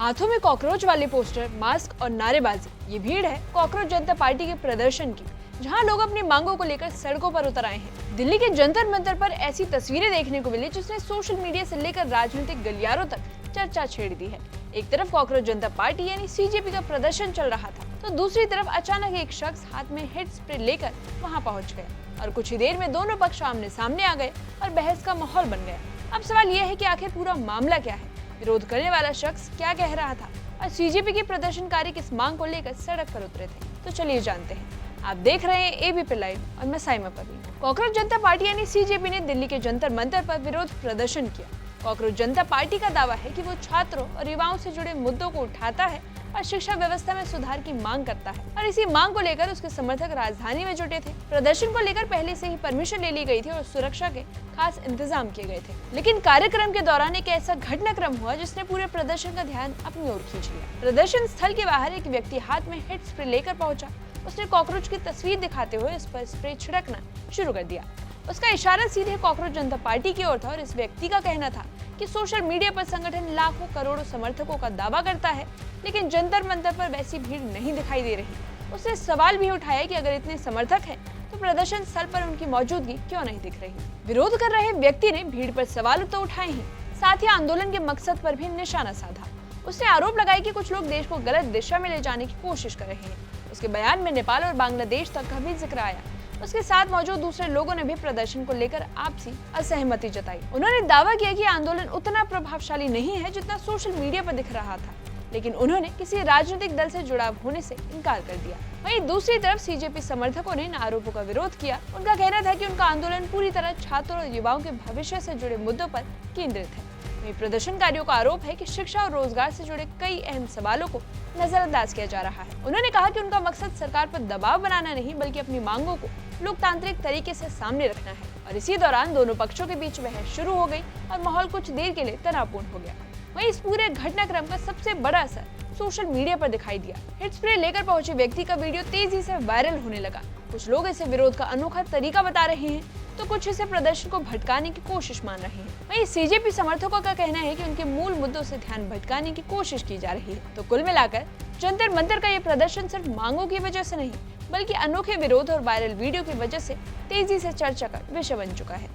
हाथों में कॉकरोच वाले पोस्टर, मास्क और नारेबाजी, ये भीड़ है कॉकरोच जनता पार्टी के प्रदर्शन की, जहां लोग अपनी मांगों को लेकर सड़कों पर उतर आए हैं। दिल्ली के जंतर मंतर पर ऐसी तस्वीरें देखने को मिली जिसने सोशल मीडिया से लेकर राजनीतिक गलियारों तक चर्चा छेड़ दी है। एक तरफ कॉकरोच जनता पार्टी यानी सीजेपी का प्रदर्शन चल रहा था, तो दूसरी तरफ अचानक एक शख्स हाथ में हेड स्प्रे लेकर वहां पहुंच गया और कुछ ही देर में दोनों पक्ष आमने सामने आ गए और बहस का माहौल बन गया। अब सवाल यह है कि आखिर पूरा मामला क्या है, विरोध करने वाला शख्स क्या कह रहा था और सीजेपी के प्रदर्शनकारी किस मांग को लेकर सड़क पर उतरे थे। तो चलिए जानते हैं। आप देख रहे हैं एबीपी लाइव और मैं साइमा परवीन। कॉकरोच जनता पार्टी यानी सीजेपी ने दिल्ली के जंतर मंतर पर विरोध प्रदर्शन किया। कॉकरोच जनता पार्टी का दावा है कि वो छात्रों और युवाओं से जुड़े मुद्दों को उठाता है और शिक्षा व्यवस्था में सुधार की मांग करता है, और इसी मांग को लेकर उसके समर्थक राजधानी में जुटे थे। प्रदर्शन को लेकर पहले से ही परमिशन ले ली गई थी और सुरक्षा के खास इंतजाम किए गए थे, लेकिन कार्यक्रम के दौरान एक ऐसा घटनाक्रम हुआ जिसने पूरे प्रदर्शन का ध्यान अपनी ओर खींच लिया। प्रदर्शन स्थल के बाहर एक व्यक्ति हाथ में हेड स्प्रे लेकर पहुंचा। उसने कॉकरोच की तस्वीर दिखाते हुए इस पर स्प्रे छिड़कना शुरू कर दिया। उसका इशारा सीधे कॉकरोच जनता पार्टी की ओर था और इस व्यक्ति का कहना था कि सोशल मीडिया पर संगठन लाखों करोड़ों समर्थकों का दावा करता है, लेकिन जंतर मंतर पर वैसी भीड़ नहीं दिखाई दे रही। उसने सवाल भी उठाया कि अगर इतने समर्थक हैं, तो प्रदर्शन स्थल पर उनकी मौजूदगी क्यों नहीं दिख रही। विरोध कर रहे व्यक्ति ने भीड़ पर सवाल तो उठाए ही, साथ ही आंदोलन के मकसद पर भी निशाना साधा। उसने आरोप लगाया कि कुछ लोग देश को गलत दिशा में ले जाने की कोशिश कर रहे हैं। उसके बयान में नेपाल और बांग्लादेश तक का भी जिक्र आया। उसके साथ मौजूद दूसरे लोगों ने भी प्रदर्शन को लेकर आपसी असहमति जताई। उन्होंने दावा किया कि आंदोलन उतना प्रभावशाली नहीं है जितना सोशल मीडिया पर दिख रहा था, लेकिन उन्होंने किसी राजनीतिक दल से जुड़ाव होने से इनकार कर दिया। वहीं दूसरी तरफ सीजेपी समर्थकों ने इन आरोपों का विरोध किया। उनका कहना था कि उनका आंदोलन पूरी तरह छात्रों और युवाओं के भविष्य से जुड़े मुद्दों पर केंद्रित है। वहीं प्रदर्शनकारियों का आरोप है कि शिक्षा और रोजगार से जुड़े कई अहम सवालों को नजरअंदाज किया जा रहा है। उन्होंने कहा कि उनका मकसद सरकार पर दबाव बनाना नहीं, बल्कि अपनी मांगों को लोकतांत्रिक तरीके से सामने रखना है। और इसी दौरान दोनों पक्षों के बीच बहस शुरू हो गई और माहौल कुछ देर के लिए तनावपूर्ण हो गया। वहीं इस पूरे घटनाक्रम का सबसे बड़ा असर सोशल मीडिया पर दिखाई दिया। हेड स्प्रे लेकर पहुंचे व्यक्ति का वीडियो तेजी से वायरल होने लगा। कुछ लोग इसे विरोध का अनोखा तरीका बता रहे हैं, तो कुछ इसे प्रदर्शन को भटकाने की कोशिश मान रहे हैं। वहीं सीजेपी समर्थकों का कहना है कि उनके मूल मुद्दों से ध्यान भटकाने की कोशिश की जा रही है। तो कुल मिलाकर जंतर मंतर का ये प्रदर्शन सिर्फ मांगों की वजह से नहीं, बल्कि अनोखे विरोध और वायरल वीडियो की वजह से तेजी से चर्चा का विषय बन चुका है।